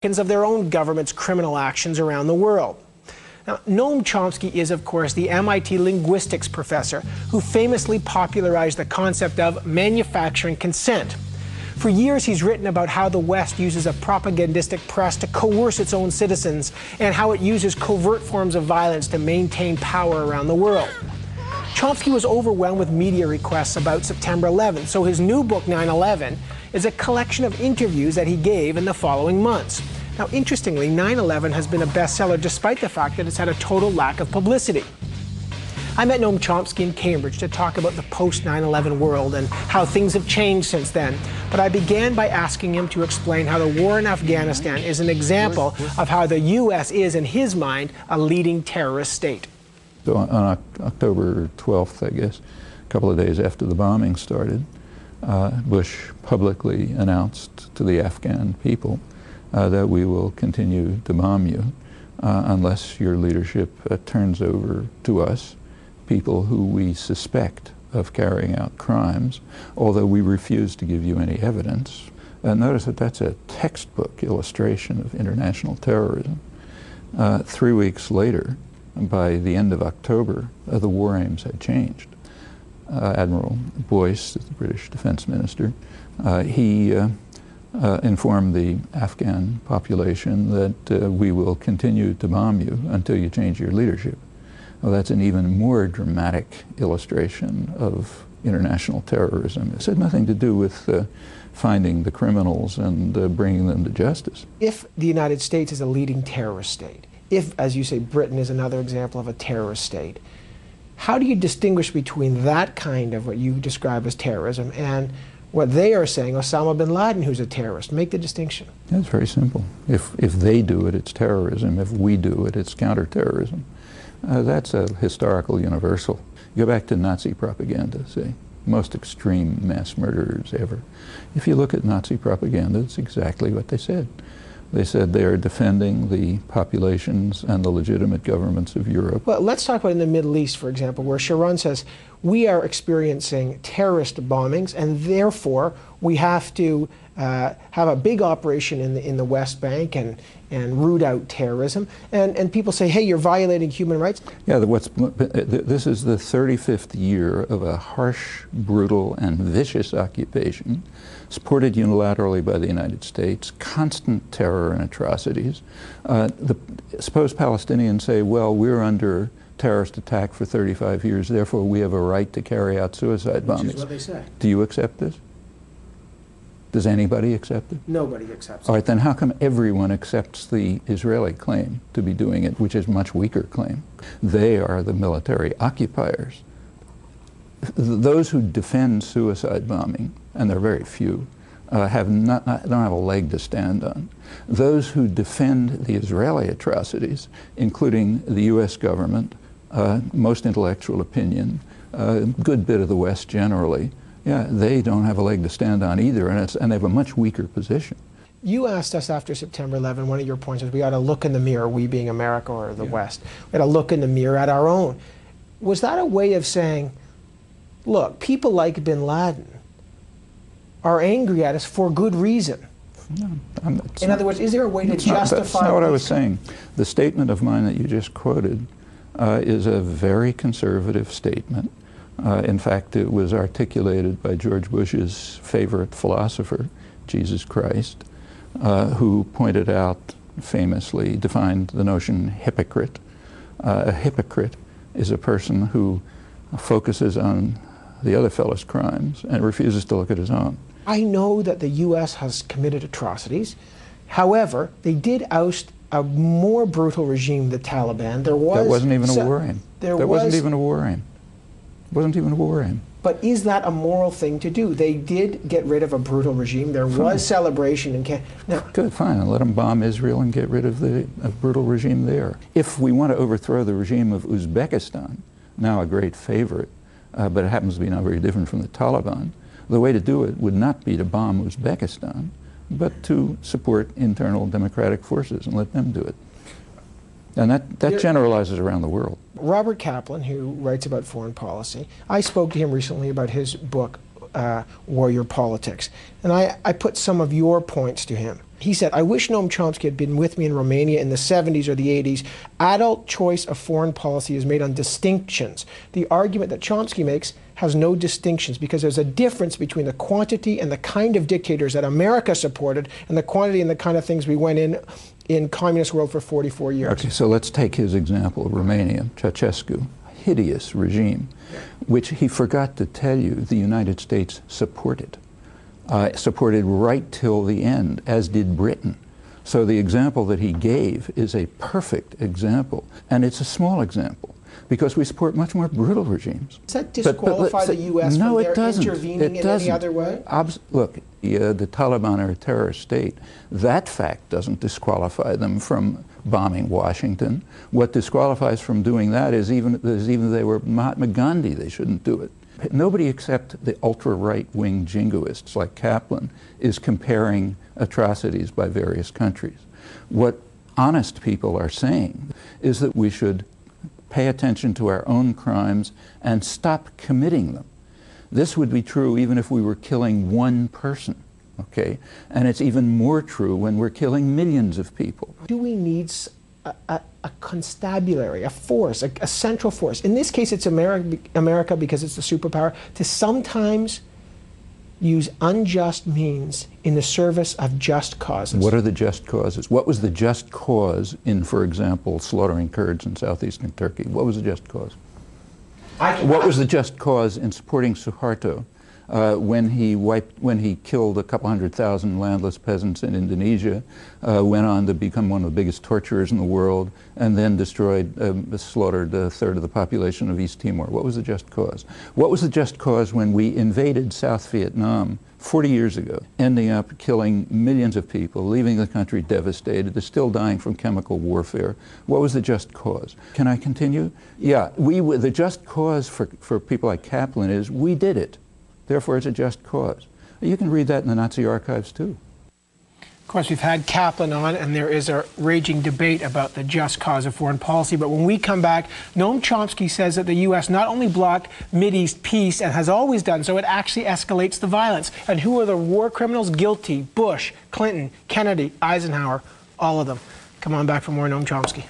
of their own government's criminal actions around the world. Now, Noam Chomsky is, of course, the MIT linguistics professor who famously popularized the concept of manufacturing consent. For years, he's written about how the West uses a propagandistic press to coerce its own citizens and how it uses covert forms of violence to maintain power around the world. Chomsky was overwhelmed with media requests about September 11th, so his new book, 9/11, is a collection of interviews that he gave in the following months. Now, interestingly, 9/11 has been a bestseller despite the fact that it's had a total lack of publicity. I met Noam Chomsky in Cambridge to talk about the post-9/11 world and how things have changed since then. But I began by asking him to explain how the war in Afghanistan is an example of how the U.S. is, in his mind, a leading terrorist state. So on October 12th, I guess, a couple of days after the bombing started, Bush publicly announced to the Afghan people that we will continue to bomb you unless your leadership turns over to us people who we suspect of carrying out crimes, although we refuse to give you any evidence. Notice that that's a textbook illustration of international terrorism. 3 weeks later, by the end of October, the war aims had changed. Admiral Boyce, the British defense minister, he informed the Afghan population that we will continue to bomb you until you change your leadership. Well, that's an even more dramatic illustration of international terrorism. It had nothing to do with finding the criminals and bringing them to justice. If the United States is a leading terrorist state, if, as you say, Britain is another example of a terrorist state, how do you distinguish between that kind of what you describe as terrorism and what they are saying, Osama bin Laden, who's a terrorist? Make the distinction. It's very simple. If they do it, it's terrorism. If we do it, it's counterterrorism. That's a historical universal. You go back to Nazi propaganda, say, most extreme mass murderers ever. If you look at Nazi propaganda, it's exactly what they said. They said they are defending the populations and the legitimate governments of Europe. Well, let's talk about in the Middle East, for example, where Sharon says, we are experiencing terrorist bombings, and therefore we have to have a big operation in the West Bank and root out terrorism. And people say, hey, you're violating human rights. Yeah, this is the 35th year of a harsh, brutal, and vicious occupation, supported unilaterally by the United States, constant terror and atrocities. Suppose Palestinians say, well, we're under terrorist attack for 35 years, therefore we have a right to carry out suicide bombings. Which is what they say. Do you accept this? Does anybody accept it? Nobody accepts it. All right, then how come everyone accepts the Israeli claim to be doing it, which is a much weaker claim? They are the military occupiers. Those who defend suicide bombing, and they're very few, don't have a leg to stand on. Those who defend the Israeli atrocities, including the U.S. government, most intellectual opinion, a good bit of the West generally, yeah, they don't have a leg to stand on either, and they have a much weaker position. You asked us after September 11, one of your points is we ought to look in the mirror, we being America or the West, we ought to look in the mirror at our own. Was that a way of saying, look, people like bin Laden are angry at us for good reason? No, in other words, is there a way to justify? That's not what I was saying. The statement of mine that you just quoted is a very conservative statement. In fact, it was articulated by George Bush's favorite philosopher, Jesus Christ, who pointed out, famously defined the notion hypocrite. A hypocrite is a person who focuses on the other fellow's crimes and refuses to look at his own. I know that the U.S. has committed atrocities. However, they did oust a more brutal regime, the Taliban. There was that wasn't even a war aim. That wasn't even a war aim. Wasn't even a war aim. But is that a moral thing to do? They did get rid of a brutal regime. There was celebration in now. Good, fine. And let them bomb Israel and get rid of the brutal regime there. If we want to overthrow the regime of Uzbekistan, now a great favorite, but it happens to be not very different from the Taliban, the way to do it would not be to bomb Uzbekistan, but to support internal democratic forces and let them do it. And that generalizes around the world. Robert Kaplan, who writes about foreign policy, I spoke to him recently about his book, Warrior Politics, and I put some of your points to him. He said, I wish Noam Chomsky had been with me in Romania in the 70s or the 80s. Adult choice of foreign policy is made on distinctions. The argument that Chomsky makes has no distinctions because there's a difference between the quantity and the kind of dictators that America supported and the quantity and the kind of things we went in communist world for 44 years. Okay, so let's take his example of Romania, Ceausescu, hideous regime, which he forgot to tell you the United States supported. Supported right till the end, as did Britain. So the example that he gave is a perfect example, and it's a small example, because we support much more brutal regimes. Does that disqualify the U.S. No, from it doesn't. intervening in any other way? Look, the Taliban are a terrorist state. That fact doesn't disqualify them from bombing Washington. What disqualifies from doing that is even if they were Mahatma Gandhi, they shouldn't do it. Nobody except the ultra-right-wing jingoists like Kaplan is comparing atrocities by various countries. What honest people are saying is that we should pay attention to our own crimes and stop committing them. This would be true even if we were killing one person, okay? And it's even more true when we're killing millions of people. Do we need a constabulary, a force, a central force? In this case, it's America because it's the superpower, to sometimes use unjust means in the service of just causes. What are the just causes? What was the just cause in, for example, slaughtering Kurds in southeastern Turkey? What was the just cause? What was the just cause in supporting Suharto when he killed a couple 100,000 landless peasants in Indonesia, went on to become one of the biggest torturers in the world, and then slaughtered a third of the population of East Timor? What was the just cause? What was the just cause when we invaded South Vietnam 40 years ago, ending up killing millions of people, leaving the country devastated, they're still dying from chemical warfare? What was the just cause? Can I continue? Yeah, the just cause for people like Kaplan is we did it. Therefore, it's a just cause. You can read that in the Nazi archives, too. Of course, we've had Kaplan on, and there is a raging debate about the just cause of foreign policy. But when we come back, Noam Chomsky says that the U.S. not only blocked Mideast peace and has always done so, it actually escalates the violence. And who are the war criminals? Guilty. Bush, Clinton, Kennedy, Eisenhower, all of them. Come on back for more Noam Chomsky.